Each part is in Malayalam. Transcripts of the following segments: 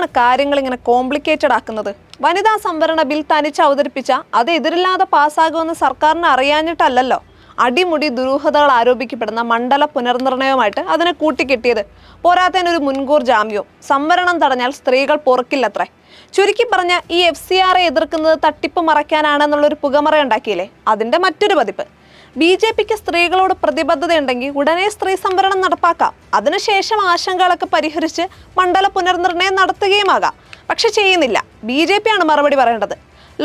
എന്തിനാണ് കാര്യങ്ങൾ ഇങ്ങനെ കോംപ്ലിക്കേറ്റഡ് ആക്കുന്നത്? വനിതാ സംവരണ ബിൽ തനിച്ച് അവതരിപ്പിച്ച അത് എതിരില്ലാതെ പാസ്സാകുമെന്ന് സർക്കാരിന് അറിയാഞ്ഞിട്ടല്ലല്ലോ അടിമുടി ദുരൂഹതകൾ ആരോപിക്കപ്പെടുന്ന മണ്ഡല പുനർനിർണയവുമായിട്ട് അതിനെ കൂട്ടിക്കെട്ടിയത്. പോരാത്തതിനൊരു മുൻകൂർ ജാമ്യവും. സംവരണം തടഞ്ഞാൽ സ്ത്രീകൾ പൊറുക്കില്ലത്രേ. ചുരുക്കി പറഞ്ഞ ഈ FCR എതിർക്കുന്നത് തട്ടിപ്പ് മറയ്ക്കാനാണെന്നുള്ളൊരു പുകമറ ഉണ്ടാക്കിയില്ലേ, അതിന്റെ മറ്റൊരു പതിപ്പ്. BJPക്ക് സ്ത്രീകളോട് പ്രതിബദ്ധതയുണ്ടെങ്കിൽ ഉടനെ സ്ത്രീ സംവരണം നടപ്പാക്കാം. അതിനുശേഷം ആശങ്കകളൊക്കെ പരിഹരിച്ച് മണ്ഡല പുനർനിർണയം നടത്തുകയുമാകാം. പക്ഷെ ചെയ്യുന്നില്ല. BJP ആണ് മറുപടി പറയേണ്ടത്.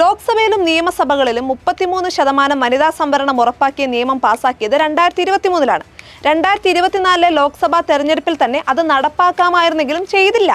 ലോക്സഭയിലും നിയമസഭകളിലും 33% വനിതാ സംവരണം ഉറപ്പാക്കിയ നിയമം പാസാക്കിയത് 2023-ലാണ്. 2024 ലോക്സഭാ തെരഞ്ഞെടുപ്പിൽ തന്നെ അത് നടപ്പാക്കാമായിരുന്നെങ്കിലും ചെയ്തില്ല.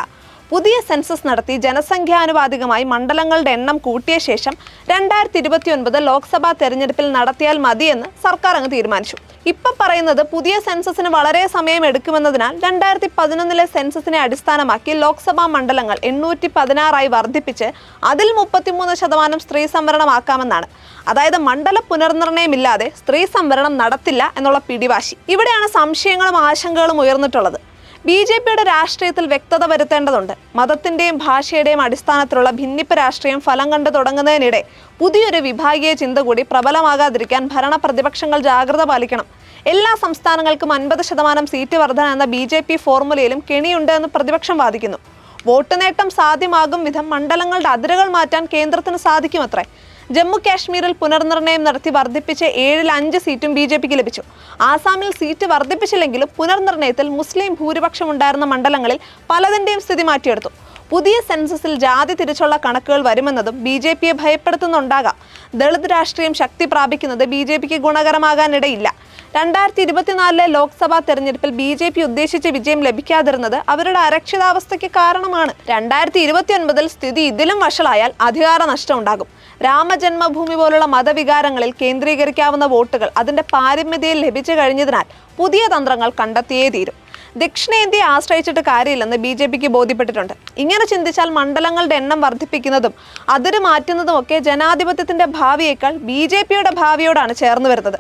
പുതിയ സെൻസസ് നടത്തി ജനസംഖ്യാനുപാതികമായി മണ്ഡലങ്ങളുടെ എണ്ണം കൂട്ടിയ ശേഷം 2029 ലോക്സഭാ തെരഞ്ഞെടുപ്പിൽ നടത്തിയാൽ മതിയെന്ന് സർക്കാർ അങ്ങ് തീരുമാനിച്ചു. ഇപ്പം പറയുന്നത് പുതിയ സെൻസസിന് വളരെ സമയം എടുക്കുമെന്നതിനാൽ 2011 സെൻസസിനെ അടിസ്ഥാനമാക്കി ലോക്സഭാ മണ്ഡലങ്ങൾ 816 വർദ്ധിപ്പിച്ച് അതിൽ 33% സ്ത്രീ സംവരണമാക്കാമെന്നാണ്. അതായത് മണ്ഡല പുനർനിർണയമില്ലാതെ സ്ത്രീ സംവരണം നടത്തില്ല എന്നുള്ള പിടിവാശി. ഇവിടെയാണ് സംശയങ്ങളും ആശങ്കകളും ഉയർന്നിട്ടുള്ളത്. BJPയുടെ രാഷ്ട്രീയത്തിൽ വ്യക്തത വരുത്തേണ്ടതുണ്ട്. മതത്തിന്റെയും ഭാഷയുടെയും അടിസ്ഥാനത്തിലുള്ള ഭിന്നിപ്പ് രാഷ്ട്രീയം ഫലം കണ്ടു തുടങ്ങുന്നതിനിടെ പുതിയൊരു വിഭാഗീയ ചിന്ത കൂടി പ്രബലമാകാതിരിക്കാൻ ഭരണ പ്രതിപക്ഷങ്ങൾ ജാഗ്രത പാലിക്കണം. എല്ലാ സംസ്ഥാനങ്ങൾക്കും 50% സീറ്റ് വർധന എന്ന BJP ഫോർമുലയിലും കെണിയുണ്ട് എന്ന് പ്രതിപക്ഷം വാദിക്കുന്നു. വോട്ട് നേട്ടം സാധ്യമാകും വിധം മണ്ഡലങ്ങളുടെ അതിരുകൾ മാറ്റാൻ കേന്ദ്രത്തിന് സാധിക്കുമത്രേ. ജമ്മു കാശ്മീരിൽ പുനർനിർണയം നടത്തി വർദ്ധിപ്പിച്ച് 7-ൽ 5 സീറ്റും BJPക്ക് ലഭിച്ചു. ആസാമിൽ സീറ്റ് വർദ്ധിപ്പിച്ചില്ലെങ്കിലും പുനർനിർണയത്തിൽ മുസ്ലിം ഭൂരിപക്ഷം ഉണ്ടായിരുന്ന മണ്ഡലങ്ങളിൽ പലതിൻ്റെയും സ്ഥിതി മാറ്റിയെടുത്തു. പുതിയ സെൻസസിൽ ജാതി തിരിച്ചുള്ള കണക്കുകൾ വരുമെന്നതും BJPയെ ഭയപ്പെടുത്തുന്നുണ്ടാകാം. ദളിത് രാഷ്ട്രീയം ശക്തി പ്രാപിക്കുന്നത് BJPക്ക് ഗുണകരമാകാനിടയില്ല. 2024 ലോക്സഭാ തെരഞ്ഞെടുപ്പിൽ BJP ഉദ്ദേശിച്ച വിജയം ലഭിക്കാതിരുന്നത് അവരുടെ അരക്ഷിതാവസ്ഥയ്ക്ക് കാരണമാണ്. 2029 സ്ഥിതി ഇതിലും വഷളായാൽ അധികാര നഷ്ടം ഉണ്ടാകും. രാമജന്മഭൂമി പോലുള്ള മതവികാരങ്ങളിൽ കേന്ദ്രീകരിക്കാവുന്ന വോട്ടുകൾ അതിന്റെ പാരമ്യതയിൽ ലഭിച്ചു കഴിഞ്ഞതിനാൽ പുതിയ തന്ത്രങ്ങൾ കണ്ടെത്തിയേ തീരും. ദക്ഷിണേന്ത്യയെ ആശ്രയിച്ചിട്ട് കാര്യമില്ലെന്ന് BJPക്ക് ബോധ്യപ്പെട്ടിട്ടുണ്ട്. ഇങ്ങനെ ചിന്തിച്ചാൽ മണ്ഡലങ്ങളുടെ എണ്ണം വർദ്ധിപ്പിക്കുന്നതും അതിര് മാറ്റുന്നതുമൊക്കെ ജനാധിപത്യത്തിന്റെ ഭാവിയേക്കാൾ BJPയുടെ ഭാവിയോടാണ് ചേർന്ന് വരുന്നത്.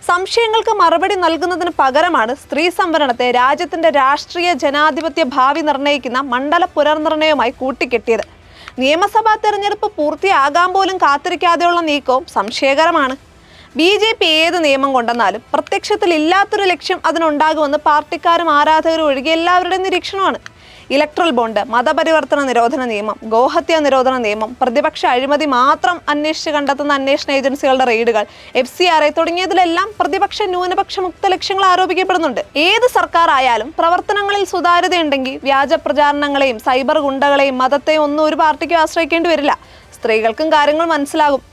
സംശയങ്ങൾക്ക് മറുപടി നൽകുന്നതിന് പകരമാണ് സ്ത്രീ സംവരണത്തെ രാജ്യത്തിന്റെ രാഷ്ട്രീയ ജനാധിപത്യ ഭാവി നിർണ്ണയിക്കുന്ന മണ്ഡല പുനർനിർണയവുമായി കൂട്ടിക്കെട്ടിയത്. നിയമസഭാ തെരഞ്ഞെടുപ്പ് പൂർത്തിയാകാൻ പോലും കാത്തിരിക്കാതെയുള്ള നീക്കവും സംശയകരമാണ്. BJP ഏത് നിയമം കൊണ്ടെന്നാലും പ്രത്യക്ഷത്തിൽ ഇല്ലാത്തൊരു ലക്ഷ്യം അതിനുണ്ടാകുമെന്ന് പാർട്ടിക്കാരും ആരാധകരും ഒഴികെ എല്ലാവരുടെയും നിരീക്ഷണമാണ്. ഇലക്ട്രൽ ബോണ്ട്, മതപരിവർത്തന നിരോധന നിയമം, ഗോഹത്യ നിരോധന നിയമം, പ്രതിപക്ഷ അഴിമതി മാത്രം അന്വേഷിച്ച് കണ്ടെത്തുന്ന അന്വേഷണ ഏജൻസികളുടെ റെയ്ഡുകൾ, FCR തുടങ്ങിയതിലെല്ലാം പ്രതിപക്ഷ ന്യൂനപക്ഷ മുക്ത ലക്ഷ്യങ്ങൾ ആരോപിക്കപ്പെടുന്നുണ്ട്. ഏത് സർക്കാർ ആയാലും പ്രവർത്തനങ്ങളിൽ സുതാര്യതയുണ്ടെങ്കിൽ വ്യാജ പ്രചാരണങ്ങളെയും സൈബർ ഗുണ്ടകളെയും മതത്തെയും ഒന്നും ഒരു പാർട്ടിക്കും ആശ്രയിക്കേണ്ടി വരില്ല. സ്ത്രീകൾക്കും കാര്യങ്ങൾ മനസ്സിലാകും.